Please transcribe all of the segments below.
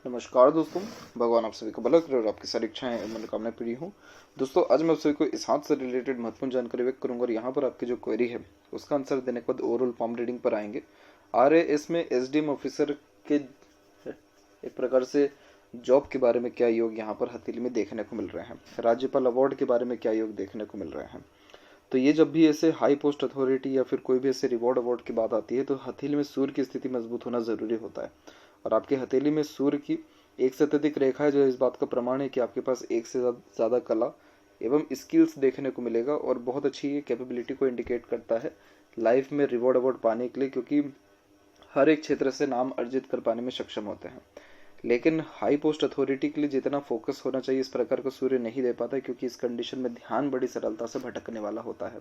नमस्कार दोस्तों। भगवान आप सभी को भला करे और आपकी सारी इच्छाएं एवं मनोकामनाएं पूरी हों। दोस्तों, आज मैं आप सभी को इस हाथ से रिलेटेड महत्वपूर्ण जानकारी व्यक्त करूंगा और यहाँ पर आपकी जो क्वेरी है उसका आंसर देने के बाद ओवरऑल फॉर्म रीडिंग पर आएंगे। RAS में एसडीएम ऑफिसर के एक प्रकार से जॉब के बारे में क्या योग यहाँ पर हथेली में देखने को मिल रहे हैं, राज्यपाल अवार्ड के बारे में क्या योग देखने को मिल रहे हैं। तो ये जब भी ऐसे हाई पोस्ट अथॉरिटी या फिर कोई भी ऐसे रिवॉर्ड अवार्ड की बात आती है तो हथेली में सूर्य की स्थिति मजबूत होना जरूरी होता है। और आपकी हथेली में सूर्य की एक से अत्यधिक रेखा है जो इस बात का प्रमाण है कि आपके पास एक से ज़्यादा कला एवं स्किल्स देखने को मिलेगा और बहुत अच्छी ये कैपेबिलिटी को इंडिकेट करता है लाइफ में रिवॉर्ड अवार्ड पाने के लिए, क्योंकि हर एक क्षेत्र से नाम अर्जित कर पाने में सक्षम होते हैं। लेकिन हाई पोस्ट अथॉरिटी के लिए जितना फोकस होना चाहिए इस प्रकार का सूर्य नहीं दे पाता, क्योंकि इस कंडीशन में ध्यान बड़ी सरलता से भटकने वाला होता है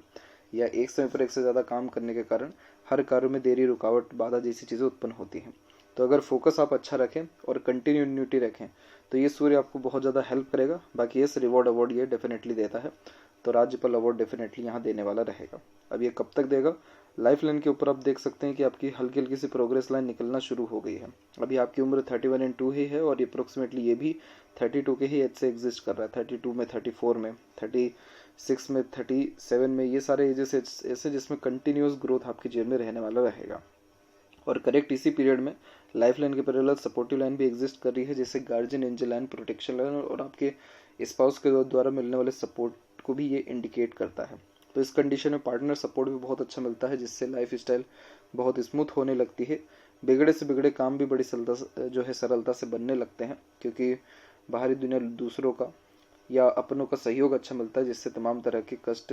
या एक समय पर एक से ज़्यादा काम करने के कारण हर कार्य में देरी, रुकावट, बाधा जैसी चीज़ें उत्पन्न होती हैं। तो अगर फोकस आप अच्छा रखें और कंटिन्यूटी रखें तो ये सूर्य आपको बहुत ज़्यादा हेल्प करेगा। बाकी ये रिवॉर्ड अवार्ड ये डेफिनेटली देता है, तो राज्यपाल अवार्ड डेफिनेटली यहाँ देने वाला रहेगा। अब ये कब तक देगा, लाइफ लाइन के ऊपर आप देख सकते हैं कि आपकी हल्की हल्की सी प्रोग्रेस लाइन निकलना शुरू हो गई है। अभी आपकी उम्र 31 and 2 ही है और अप्रोक्सीमेटली ये भी 32 के ही एज से एग्जिस्ट कर रहा है। 32 में, 34 में, 36 में, 37 में, ये सारे एजेस ऐसे जिसमें कंटिन्यूस ग्रोथ आपके जीवन में रहने वाला रहेगा। और करेक्ट इसी पीरियड में लाइफ लाइन के पैरेलल सपोर्टिव लाइन भी एग्जिस्ट कर रही है, जैसे guardian angel line, protection line और आपके स्पाउस के द्वारा मिलने वाले सपोर्ट को भी ये इंडिकेट करता है। तो इस कंडीशन में पार्टनर सपोर्ट भी बहुत अच्छा मिलता है, जिससे लाइफ स्टाइल बहुत स्मूथ होने लगती है। बिगड़े से बिगड़े काम भी बड़ी सरलता से बनने लगते हैं, क्योंकि बाहरी दुनिया, दूसरों का या अपनों का सहयोग अच्छा मिलता है, जिससे तमाम तरह के कष्ट,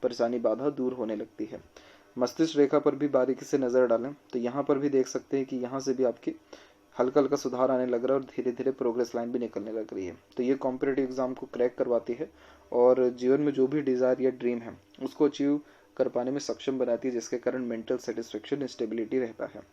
परेशानी, बाधा दूर होने लगती है। मस्तिष्क रेखा पर भी बारीकी से नज़र डालें तो यहाँ पर भी देख सकते हैं कि यहाँ से भी आपकी हल्का हल्का सुधार आने लग रहा है और धीरे धीरे प्रोग्रेस लाइन भी निकलने लग रही है। तो ये कॉम्पिटेटिव एग्जाम को क्रैक करवाती है और जीवन में जो भी डिज़ायर या ड्रीम है उसको अचीव कर पाने में सक्षम बनाती है, जिसके कारण मेंटल सेटिस्फेक्शन, स्टेबिलिटी रहता है।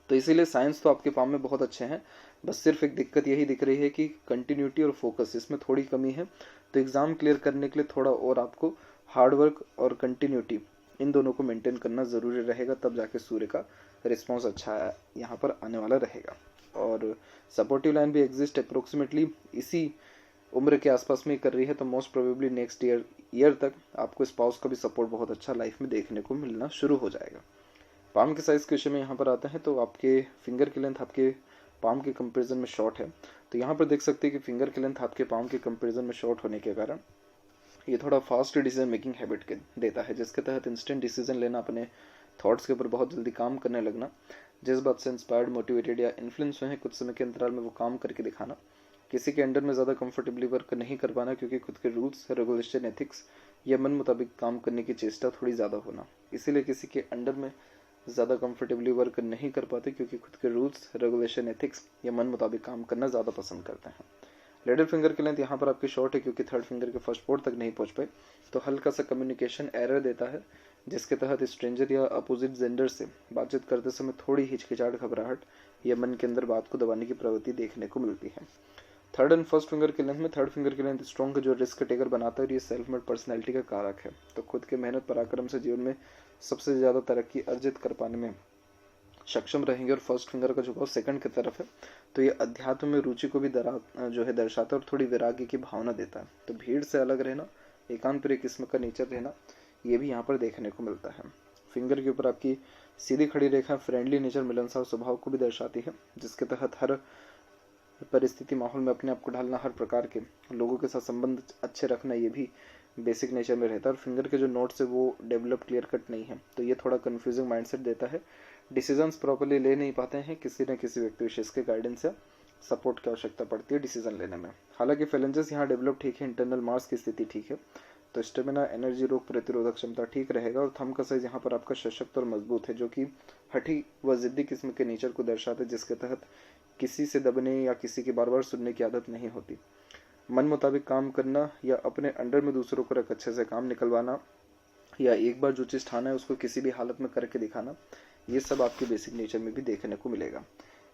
तो इसीलिए साइंस तो आपके फॉर्म में बहुत अच्छे हैं, बस सिर्फ एक दिक्कत यही दिख रही है कि कंटिन्यूटी और फोकस इसमें थोड़ी कमी है। तो एग्ज़ाम क्लियर करने के लिए थोड़ा और आपको हार्डवर्क और कंटिन्यूटी इन दोनों को मेंटेन करना ज़रूरी रहेगा, तब जाके सूर्य का रिस्पॉन्स अच्छा यहाँ पर आने वाला रहेगा। और सपोर्टिव लाइन भी एग्जिस्ट अप्रोक्सीमेटली इसी उम्र के आसपास में कर रही है, तो मोस्ट प्रोबेबली नेक्स्ट ईयर तक आपको स्पाउस का भी सपोर्ट बहुत अच्छा लाइफ में देखने को मिलना शुरू हो जाएगा। पाम के साइज़ के विषय में यहाँ पर आते हैं तो आपके फिंगर की लेंथ आपके पाम के कंपैरिजन में शॉर्ट है। तो यहाँ पर देख सकते हैं कि फिंगर की लेंथ आपके पाम के कंपैरिजन में शॉर्ट होने के कारण ये थोड़ा फास्ट डिसीजन मेकिंग हैबिट के देता है, जिसके तहत इंस्टेंट डिसीजन लेना, अपने थॉट्स के ऊपर बहुत जल्दी काम करने लगना, जिस बात से इंस्पायर्ड, मोटिवेटेड या इन्फ्लुएंस हुए हैं कुछ समय के अंतराल में वो काम करके दिखाना, किसी के अंडर में ज़्यादा कंफर्टेबली वर्क नहीं कर पाना क्योंकि खुद के रूल्स, रेगुलेशन, एथिक्स या मन मुताबिक काम करने की चेष्टा थोड़ी ज़्यादा होना, इसीलिए किसी के अंडर में ज़्यादा कंफर्टेबली वर्क नहीं कर पाते क्योंकि खुद के रूल्स, रेगुलेशन, एथिक्स या मन मुताबिक काम करना ज़्यादा पसंद करते हैं। लिटिल फिंगर की लेंथ यहाँ पर आपकी शॉर्ट है क्योंकि थर्ड फिंगर के फर्स्ट पोर्ट तक नहीं पहुँच पाए, तो हल्का सा कम्युनिकेशन एरर देता है, जिसके तहत स्ट्रेंजर या अपोजिट जेंडर से बातचीत करते समय थोड़ी हिचकिचाहट, घबराहट या मन के अंदर बात को दबाने की प्रवृत्ति देखने को मिलती है। थर्ड एंड फर्स्ट फिंगर की लेंथ में थर्ड फिंगर की लेंथ स्ट्रॉन्ग जो रिस्क टेकर बनाता है और ये सेल्फ मेड पर्सनैलिटी का कारक है, तो खुद के मेहनत पराक्रम से जीवन में सबसे ज़्यादा तरक्की अर्जित कर पाने में सक्षम रहेंगे। और फर्स्ट फिंगर का झुकाव सेकंड की तरफ है, तो ये अध्यात्म में रुचि को भी दर्शाता है और थोड़ी वैराग्य की भावना देता है। तो भीड़ से अलग रहना, एकांत प्रिय किस्म का नेचर रहना, ये भी यहाँ पर देखने को मिलता है। फिंगर के ऊपर आपकी सीधी खड़ी रेखा फ्रेंडली नेचर, मिलनसार स्वभाव को भी दर्शाती है, जिसके तहत हर परिस्थिति, माहौल में अपने आप को ढालना, हर प्रकार के लोगों के साथ संबंध अच्छे रखना, ये भी बेसिक नेचर में रहता है। और फिंगर के जो नोट्स है वो डेवलप, क्लियर कट नहीं है, तो ये थोड़ा कंफ्यूजिंग माइंडसेट देता है। डिसीजंस प्रॉपर्ली ले नहीं पाते हैं, किसी न किसी व्यक्ति विशेष के गाइडेंस या सपोर्ट की आवश्यकता पड़ती है डिसीजन लेने में। हालांकि फेलेंजेस यहाँ डेवलप ठीक है, इंटरनल मार्स की स्थिति ठीक है, तो स्टेमिना, एनर्जी, रोग प्रतिरोधक क्षमता ठीक रहेगा। और थंब का साइज यहाँ पर आपका सशक्त और मजबूत है, जो कि हठी व जिद्दी किस्म के नेचर को दर्शाता है, जिसके तहत किसी से दबने या किसी की बार बार सुनने की आदत नहीं होती। मन मुताबिक काम करना या अपने अंडर में दूसरों को रख अच्छे से काम निकलवाना या एक बार जो चीज़ ठाना है उसको किसी भी हालत में करके दिखाना, ये सब आपके बेसिक नेचर में भी देखने को मिलेगा।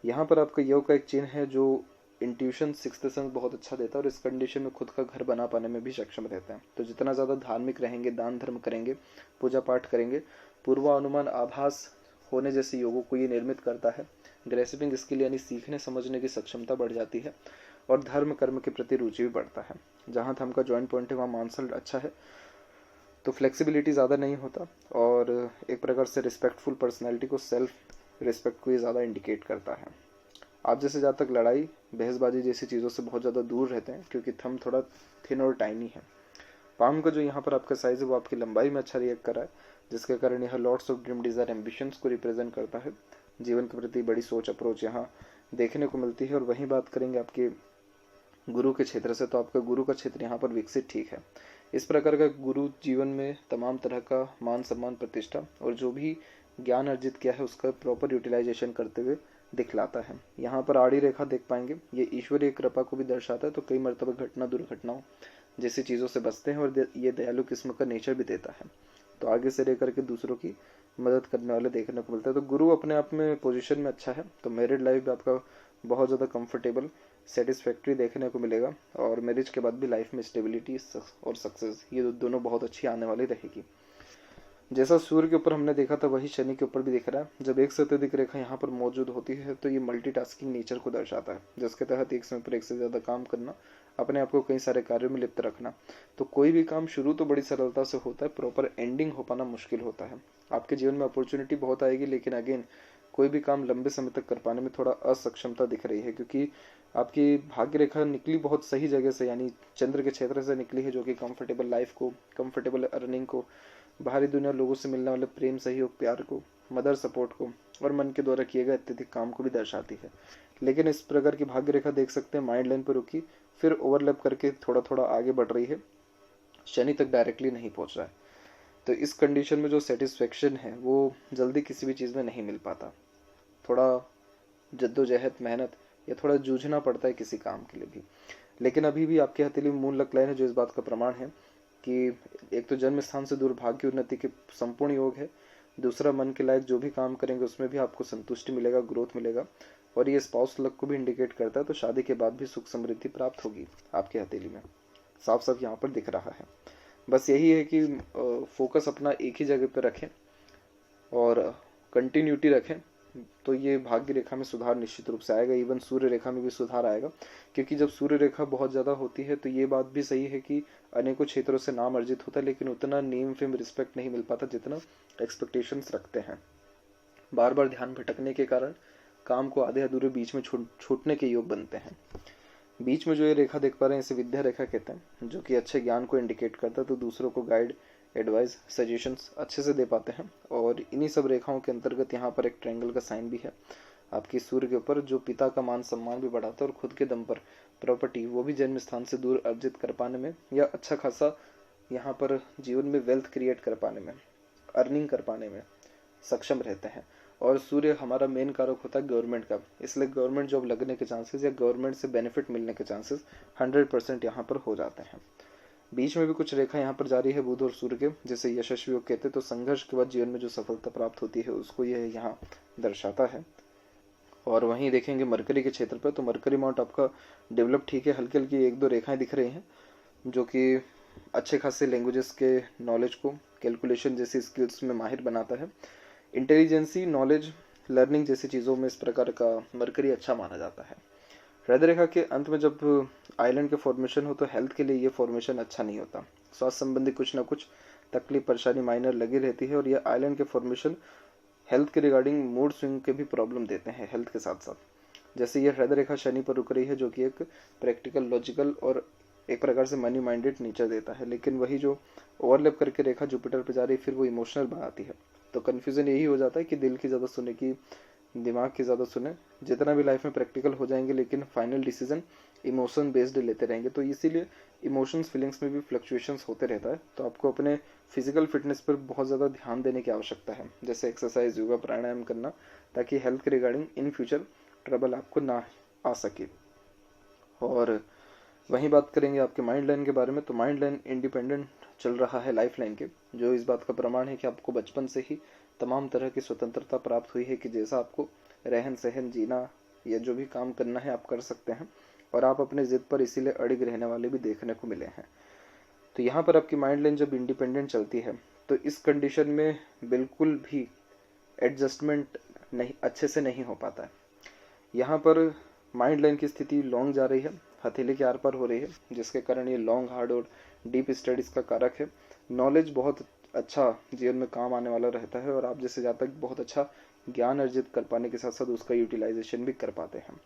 यहाँ पर आपका योग का एक चिन्ह है जो इंट्यूशन, सिक्स्थ सेंस बहुत अच्छा देता है और इस कंडीशन में खुद का घर बना पाने में भी सक्षम रहते हैं। तो जितना ज़्यादा धार्मिक रहेंगे, दान धर्म करेंगे, पूजा पाठ करेंगे, पूर्वानुमान, आभास होने जैसे योगों को ये निर्मित करता है, ग्रेस्पिंग स्किल यानी सीखने समझने की सक्षमता बढ़ जाती है और धर्म कर्म के प्रति रुचि भी बढ़ता है। जहाँ थंब का जॉइंट पॉइंट है वहाँ मानसल अच्छा है, तो फ्लेक्सिबिलिटी ज़्यादा नहीं होता और एक प्रकार से रिस्पेक्टफुल पर्सनैलिटी को, सेल्फ रिस्पेक्ट को ये ज़्यादा इंडिकेट करता है। आप जैसे जहाँ तक लड़ाई बहसबाजी जैसी चीज़ों से बहुत ज़्यादा दूर रहते हैं क्योंकि थंब थोड़ा थिन और टाइनी है। पाम का जो यहाँ पर आपका साइज़ है वो आपकी लंबाई में अच्छा रिएक्ट करा है, जिसके कारण यह lots of dream desire ambitions को रिप्रेजेंट करता है। जीवन के प्रति बड़ी सोच अप्रोच यहाँ देखने को मिलती है। और वहीं बात करेंगे आपके गुरु के क्षेत्र से, तो आपका गुरु का क्षेत्र यहाँ पर विकसित ठीक है। इस प्रकार का गुरु जीवन में तमाम तरह का मान सम्मान प्रतिष्ठा और जो भी ज्ञान अर्जित किया है उसका प्रॉपर यूटिलाइजेशन करते हुए दिखलाता है। यहाँ पर आड़ी रेखा देख पाएंगे, ये ईश्वरीय कृपा को भी दर्शाता है, तो कई मरतबा घटना दुर्घटनाओं जैसी चीज़ों से बचते हैं और ये दयालु किस्म का नेचर भी देता है, तो आगे से लेकर के दूसरों की मदद करने वाले देखने को मिलता है। तो गुरु अपने आप में पोजीशन में अच्छा है, तो मैरिड लाइफ भी आपका बहुत ज़्यादा कंफर्टेबल सेटिस्फैक्ट्री देखने को मिलेगा और मैरिज के बाद भी लाइफ में स्टेबिलिटी और सक्सेस ये दोनों बहुत अच्छी आने वाली रहेगी। जैसा सूर्य के ऊपर हमने देखा था वही शनि के ऊपर भी दिख रहा है। जब एक से अत्यधिक रेखा यहाँ पर मौजूद होती है तो ये मल्टीटास्किंग नेचर को दर्शाता है, जिसके तहत एक समय पर एक से ज़्यादा काम करना, अपने आप को कई सारे कार्यों में लिप्त रखना। तो कोई भी काम शुरू तो बड़ी सरलता से होता है, प्रॉपर एंडिंग हो पाना मुश्किल होता है। आपके जीवन में अपॉर्चुनिटी बहुत आएगी, लेकिन अगेन कोई भी काम लंबे समय तक कर पाने में थोड़ा असक्षमता दिख रही है, क्योंकि आपकी भाग्य रेखा निकली बहुत सही जगह से, यानी चंद्र के क्षेत्र से निकली है, जो कि कंफर्टेबल लाइफ को, कंफर्टेबल अर्निंग को, बाहरी दुनिया लोगों से मिलने वाले प्रेम, सहयोग, प्यार को, मदर सपोर्ट को और मन के द्वारा किए गए अत्यधिक काम को भी दर्शाती है। लेकिन इस प्रकार की भाग्य रेखा देख सकते हैं माइंड लाइन पर रुकी, फिर ओवरलैप करके थोड़ा थोड़ा आगे बढ़ रही है, शनि तक डायरेक्टली नहीं पहुंच रहा है। तो इस कंडीशन में जो सेटिस्फेक्शन है वो जल्दी किसी भी चीज़ में नहीं मिल पाता, थोड़ा जद्दोजहद, मेहनत या थोड़ा जूझना पड़ता है किसी काम के लिए भी। लेकिन अभी भी आपके हथेली में मून लक लाइन है, जो इस बात का प्रमाण है कि एक तो जन्म स्थान से दूर भाग्य की उन्नति के संपूर्ण योग है, दूसरा मन के लायक जो भी काम करेंगे उसमें भी आपको संतुष्टि मिलेगा, ग्रोथ मिलेगा, और ये स्पाउस लक को भी इंडिकेट करता है। तो शादी के बाद भी सुख समृद्धि प्राप्त होगी आपके हथेली में, साफ साफ यहाँ पर दिख रहा है। बस यही है कि फोकस अपना एक ही जगह पर रखें और कंटिन्यूटी रखें, तो ये भाग्य रेखा में सुधार निश्चित रूप से आएगा। इवन सूर्य रेखा में भी सुधार आएगा, क्योंकि जब सूर्य रेखा बहुत ज़्यादा होती है तो ये बात भी सही है कि अनेकों क्षेत्रों से नाम अर्जित होता है, लेकिन उतना नेम फेम रिस्पेक्ट नहीं मिल पाता जितना एक्सपेक्टेशंस रखते हैं। बार बार ध्यान भटकने के कारण काम को आधे अधूरे बीच में छूटने के योग बनते हैं। बीच में जो ये रेखा देख पा रहे हैं इसे विद्या रेखा कहते हैं, जो कि अच्छे ज्ञान को इंडिकेट करता है, तो दूसरों को गाइड, एडवाइस, सजेशंस अच्छे से दे पाते हैं। और इन्हीं सब रेखाओं के अंतर्गत यहाँ पर एक ट्रायंगल का साइन भी है आपकी सूर्य के ऊपर, जो पिता का मान सम्मान भी बढ़ाता है और खुद के दम पर प्रॉपर्टी, वो भी जन्म स्थान से दूर अर्जित कर पाने में या अच्छा खासा यहाँ पर जीवन में वेल्थ क्रिएट कर पाने में, अर्निंग कर पाने में सक्षम रहते हैं। और सूर्य हमारा मेन कारक होता है गवर्नमेंट का, इसलिए गवर्नमेंट जॉब लगने के चांसेस या गवर्नमेंट से बेनिफिट मिलने के चांसेस 100% यहाँ पर हो जाते हैं। बीच में भी कुछ रेखा यहाँ पर जारी है बुध और सूर्य के, जैसे यशस्वी योग कहते हैं, तो संघर्ष के बाद जीवन में जो सफलता प्राप्त होती है उसको यह यहाँ दर्शाता है। और वहीं देखेंगे मरकरी के क्षेत्र पर, तो मरकरी माउंट आपका डेवलप ठीक है, हल्की हल्की एक दो रेखाएं दिख रही हैं, जो कि अच्छे खासे लैंग्वेजेस के नॉलेज को, कैलकुलेशन जैसी स्किल्स में माहिर बनाता है। इंटेलिजेंसी, नॉलेज, लर्निंग जैसी चीज़ों में इस प्रकार का मरकरी अच्छा माना जाता है। हृदय रेखा के अंत में जब आइलैंड के फॉर्मेशन हो तो हेल्थ के लिए ये फॉर्मेशन अच्छा नहीं होता, स्वास्थ्य संबंधी कुछ ना कुछ तकलीफ परेशानी माइनर लगी रहती है, और ये आइलैंड के फॉर्मेशन हेल्थ के रिगार्डिंग मूड स्विंग के भी प्रॉब्लम देते हैं हेल्थ के साथ साथ। जैसे ये हृदय रेखा शनि पर रुक रही है, जो कि एक प्रैक्टिकल, लॉजिकल और एक प्रकार से मनी माइंडेड नेचर देता है, लेकिन वही जो ओवरलैप करके रेखा जुपिटर पर जा रही है फिर वो इमोशनल बनाती है। तो कन्फ्यूजन यही हो जाता है कि दिल की ज़्यादा सुने कि दिमाग की ज़्यादा सुने। जितना भी लाइफ में प्रैक्टिकल हो जाएंगे लेकिन फाइनल डिसीजन इमोशन बेस्ड लेते रहेंगे, तो इसीलिए इमोशंस फीलिंग्स में भी फ्लक्चुएशंस होते रहता है। तो आपको अपने फिजिकल फिटनेस पर बहुत ज़्यादा ध्यान देने की आवश्यकता है, जैसे एक्सरसाइज, योगा, प्राणायाम करना, ताकि हेल्थ के रिगार्डिंग इन फ्यूचर ट्रबल आपको ना आ सके। और वहीं बात करेंगे आपके माइंड लाइन के बारे में, तो माइंड लाइन इंडिपेंडेंट चल रहा है लाइफ लाइन के, जो इस बात का प्रमाण है कि आपको बचपन से ही तमाम तरह की स्वतंत्रता प्राप्त हुई है कि जैसा आपको रहन सहन, जीना या जो भी काम करना है आप कर सकते हैं, और आप अपने जिद पर इसीलिए अड़िग रहने वाले भी देखने को मिले हैं। तो यहाँ पर आपकी माइंड लाइन जब इंडिपेंडेंट चलती है तो इस कंडीशन में बिल्कुल भी एडजस्टमेंट नहीं अच्छे से नहीं हो पाता है। यहाँ पर माइंड लाइन की स्थिति लॉन्ग जा रही है, हथेली के आर पार हो रही है, जिसके कारण ये लॉन्ग, हार्ड और डीप स्टडीज का कारक है। नॉलेज बहुत अच्छा जीवन में काम आने वाला रहता है और आप जैसे जहाँ तक बहुत अच्छा ज्ञान अर्जित कर पाने के साथ साथ उसका यूटिलाइजेशन भी कर पाते हैं।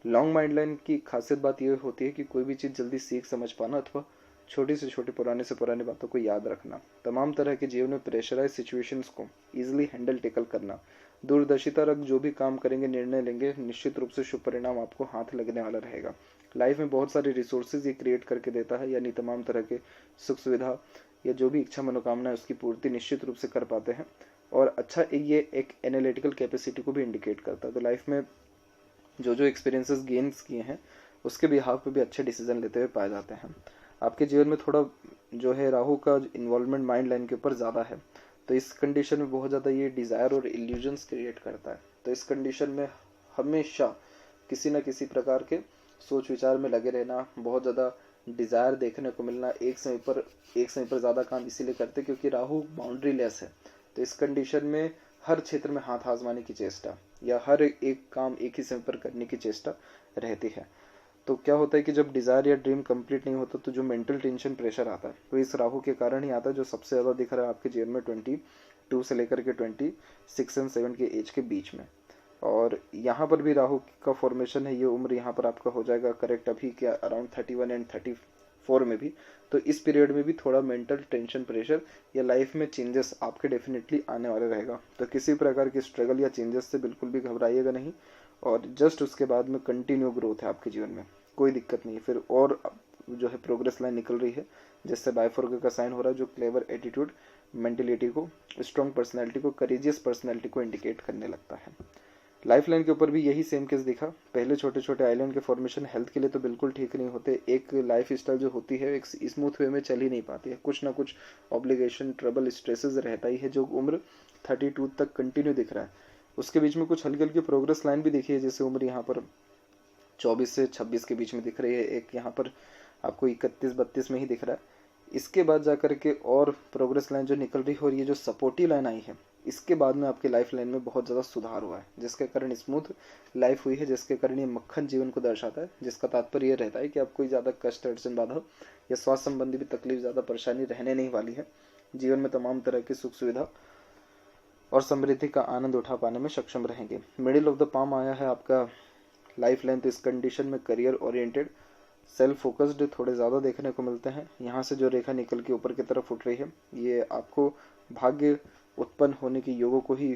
लॉन्ग माइंड लाइन की खासियत बात यह होती है कि कोई भी चीज़ जल्दी सीख समझ पाना अथवा छोटी से छोटी, पुराने से पुरानी बातों को याद रखना, तमाम तरह के जीवन में प्रेशराइज सिचुएशंस को इजीली हैंडल टेकल करना, दूरदर्शिता रख जो भी काम करेंगे, निर्णय लेंगे, निश्चित रूप से शुभ परिणाम आपको हाथ लगने वाला रहेगा। लाइफ में बहुत सारे रिसोर्सेज ये क्रिएट करके देता है, यानी तमाम तरह के सुख सुविधा या जो भी इच्छा मनोकामना है उसकी पूर्ति निश्चित रूप से कर पाते हैं। और अच्छा, ये एक एनालिटिकल कैपेसिटी को भी इंडिकेट करता है। तो लाइफ में जो एक्सपीरियंसेस गेन्स किए हैं उसके बिहाफ पे भी अच्छे डिसीजन लेते हुए पाए जाते हैं। आपके जीवन में थोड़ा जो है राहु का इन्वॉल्वमेंट माइंड लाइन के ऊपर ज़्यादा है, तो इस कंडीशन में बहुत ज़्यादा ये डिज़ायर और इल्यूजन्स क्रिएट करता है। तो इस कंडीशन में हमेशा किसी न किसी प्रकार के सोच विचार में लगे रहना, बहुत ज़्यादा डिज़ायर देखने को मिलना, एक समय पर ज़्यादा काम इसीलिए करते क्योंकि राहु बाउंड्री लेस है। तो इस कंडीशन में हर क्षेत्र में हाथ आजमाने की चेष्टा या हर एक काम एक ही समय पर करने की चेष्टा रहती है। तो क्या होता है कि जब डिज़ायर या ड्रीम कंप्लीट नहीं होता तो जो मेंटल टेंशन, प्रेशर आता है वो इस राहु के कारण ही आता है, जो सबसे ज़्यादा दिख रहा है आपके जीवन में 22 से लेकर के 26 और 7 के एज के बीच में। और यहाँ पर भी राहु का फॉर्मेशन है, ये उम्र यहाँ पर आपका हो जाएगा करेक्ट अभी क्या अराउंड 31 एंड 34 में भी। तो इस पीरियड में भी थोड़ा मेंटल टेंशन, प्रेशर या लाइफ में चेंजेस आपके डेफिनेटली आने वाले रहेगा। तो किसी प्रकार की स्ट्रगल या चेंजेस से बिल्कुल भी घबराइएगा नहीं, और जस्ट उसके बाद में कंटिन्यू ग्रोथ है आपके जीवन में, कोई दिक्कत नहीं। फिर और जो है प्रोग्रेस लाइन निकल रही है, जिससे बाइफोर्क का साइन हो रहा है, जो क्लेवर एटीट्यूड, मेंटेलिटी को, स्ट्रॉन्ग पर्सनैलिटी को, करेजियस पर्सनैलिटी को इंडिकेट करने लगता है। लाइफ लाइन के ऊपर भी यही सेम केस दिखा। पहले छोटे छोटे आइलैंड के फॉर्मेशन हेल्थ के लिए तो बिल्कुल ठीक नहीं होते। एक लाइफ स्टाइल जो होती है एक स्मूथ वे में चल ही नहीं पाती है, कुछ ना कुछ ऑब्लिगेशन, ट्रबल, स्ट्रेसेस रहता ही है, जो उम्र 32 तक कंटिन्यू दिख रहा है। उसके बीच में कुछ हल्की हल्की प्रोग्रेस लाइन भी दिखी है, जैसे उम्र यहाँ पर 24 से 26 के बीच में दिख रही है, एक यहाँ पर आपको 31-32 में ही दिख रहा है। इसके बाद जाकर के और प्रोग्रेस लाइन जो निकल रही है, और ये जो सपोर्टिव लाइन आई है इसके बाद में आपकी लाइफ लाइन में बहुत ज़्यादा सुधार हुआ है, जिसके कारण स्मूथ लाइफ हुई है, जिसके कारण ये मक्खन जीवन को दर्शाता है, जिसका तात्पर्य ये रहता है कि आप कोई ज़्यादा कष्ट, अड़चन, बाधा या स्वास्थ्य संबंधी भी तकलीफ, ज़्यादा परेशानी रहने नहीं वाली है। जीवन में तमाम तरह की सुख सुविधा और समृद्धि का आनंद उठा पाने में सक्षम रहेंगे। मिडिल ऑफ द पाम आया है आपका लाइफ लाइन, तो इस कंडीशन में करियर ओरिएंटेड, सेल्फ फोकस्ड थोड़े ज़्यादा देखने को मिलते हैं। यहाँ से जो रेखा निकल के ऊपर की तरफ उठ रही है, ये आपको भाग्य उत्पन्न होने के योगों को ही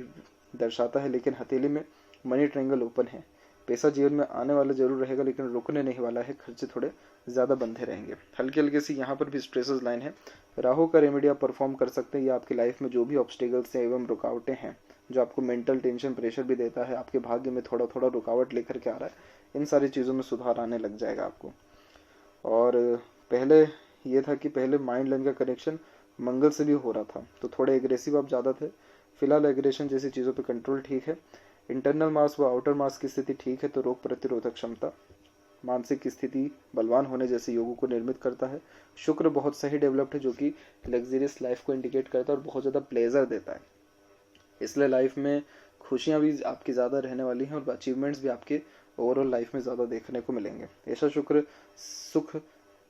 दर्शाता है, लेकिन हथेली में मनी ट्रायंगल ओपन है। पैसा जीवन में आने वाला जरूर रहेगा, लेकिन रुकने नहीं वाला है, खर्चे थोड़े ज़्यादा बंधे रहेंगे। हल्की हल्की सी यहाँ पर भी स्ट्रेसेस लाइन है। राहु का रेमेडी आप परफॉर्म कर सकते हैं, या आपकी लाइफ में जो भी ऑब्स्टिकल्स हैं एवं रुकावटें हैं, जो आपको मेंटल टेंशन, प्रेशर भी देता है, आपके भाग्य में थोड़ा थोड़ा रुकावट लेकर के आ रहा है, इन सारी चीज़ों में सुधार आने लग जाएगा आपको। और पहले ये था कि पहले माइंड लाइन का कनेक्शन मंगल से भी हो रहा था, तो थोड़े एग्रेसिव आप ज़्यादा थे। फिलहाल एग्रेशन जैसी चीज़ों पे कंट्रोल ठीक है। इंटरनल मास व आउटर मास की स्थिति ठीक है, तो रोग प्रतिरोधक क्षमता, मानसिक स्थिति बलवान होने जैसे योगों को निर्मित करता है। शुक्र बहुत सही डेवलप्ड है, जो कि लग्जरियस लाइफ को इंडिकेट करता है और बहुत ज़्यादा प्लेजर देता है। इसलिए लाइफ में खुशियाँ भी आपकी ज़्यादा रहने वाली हैं और अचीवमेंट्स भी आपके ओवरऑल लाइफ में ज़्यादा देखने को मिलेंगे। ऐसा शुक्र सुख,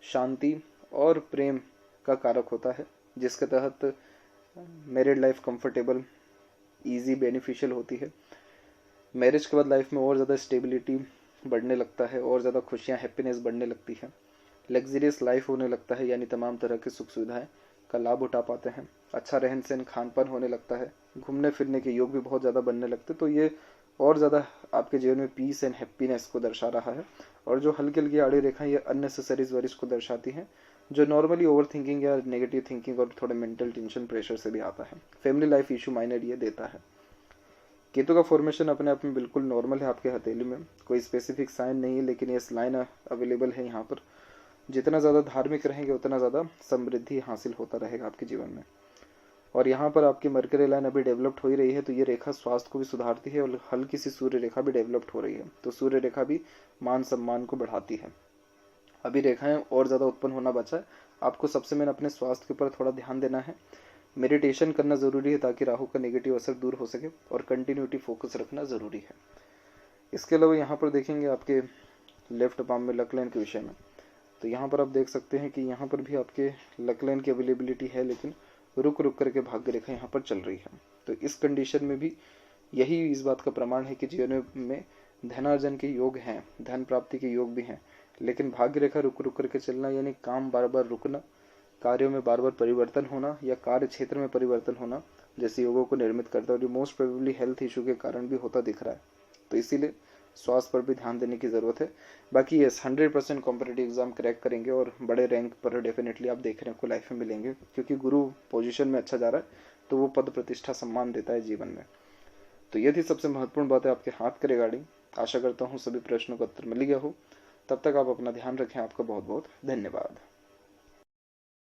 शांति और प्रेम का कारक होता है, जिसके तहत married life comfortable, easy, beneficial होती है। मैरिज के बाद लाइफ में और ज़्यादा स्टेबिलिटी बढ़ने लगता है, और ज़्यादा खुशियाँ, हैप्पीनेस बढ़ने लगती है। लग्जरियस लाइफ होने लगता है, यानी तमाम तरह की सुख सुविधाएं का लाभ उठा पाते हैं। अच्छा रहन सहन, खान पान होने लगता है। घूमने फिरने के योग भी बहुत ज़्यादा बनने लगते, तो ये और ज़्यादा आपके जीवन में पीस एंड हैप्पीनेस को दर्शा रहा है। और जो हल्की हल्की आड़ी रेखाएं ये अननेसेसरीज वरिश को दर्शाती हैं, जो नॉर्मली ओवर थिंकिंग या नेगेटिव थिंकिंग और थोड़े मेंटल टेंशन, प्रेशर से भी आता है। फैमिली लाइफ इशू माइनर ये देता है। केतु का फॉर्मेशन अपने आप में बिल्कुल नॉर्मल है आपके हथेली में, कोई स्पेसिफिक साइन नहीं है, लेकिन ये लाइन अवेलेबल है यहाँ पर। जितना ज़्यादा धार्मिक रहेंगे उतना ज़्यादा समृद्धि हासिल होता रहेगा आपके जीवन में। और यहाँ पर आपकी मरकरी लाइन अभी डेवलप्ड हो ही रही है, तो ये रेखा स्वास्थ्य को भी सुधारती है, और हल्की सी सूर्य रेखा भी डेवलप्ड हो रही है, तो सूर्य रेखा भी मान सम्मान को बढ़ाती है। अभी रेखाएं और ज़्यादा उत्पन्न होना बचा है। आपको सबसे मेन अपने स्वास्थ्य के ऊपर थोड़ा ध्यान देना है। मेडिटेशन करना ज़रूरी है, ताकि राहु का नेगेटिव असर दूर हो सके, और कंटिन्यूटी फोकस रखना ज़रूरी है। इसके अलावा यहाँ पर देखेंगे आपके लेफ्ट पाम में लक लाइन के विषय में, तो यहाँ पर आप देख सकते हैं कि यहाँ पर भी आपके लक लाइन की अवेलेबिलिटी है, लेकिन रुक रुक करके भाग्य रेखा यहाँ पर चल रही है। तो इस कंडीशन में भी यही इस बात का प्रमाण है कि जीवन में धनार्जन के योग हैं, धन प्राप्ति के योग भी हैं, लेकिन भाग्य रेखा रुक रुक करके चलना यानी काम बार बार रुकना, कार्यों में बार बार परिवर्तन होना या कार्य क्षेत्र में परिवर्तन होना जैसे योगों को निर्मित करता है, और ये मोस्ट प्रोबेबली हेल्थ इशू के कारण भी होता दिख रहा है। तो इसीलिए स्वास्थ्य पर भी ध्यान देने की ज़रूरत है। बाकी यस 100% कॉम्पिटिटिव एग्जाम क्रैक करेंगे और बड़े रैंक पर डेफिनेटली आप देखने को लाइफ में मिलेंगे, क्योंकि गुरु पोजीशन में अच्छा जा रहा है तो वो पद प्रतिष्ठा सम्मान देता है जीवन में। तो ये थी सबसे महत्वपूर्ण बात है आपके हाथ के रिगार्डिंग। आशा करता हूँ सभी प्रश्नों का उत्तर मिल गया हो। तब तक आप अपना ध्यान रखें। आपका बहुत बहुत धन्यवाद।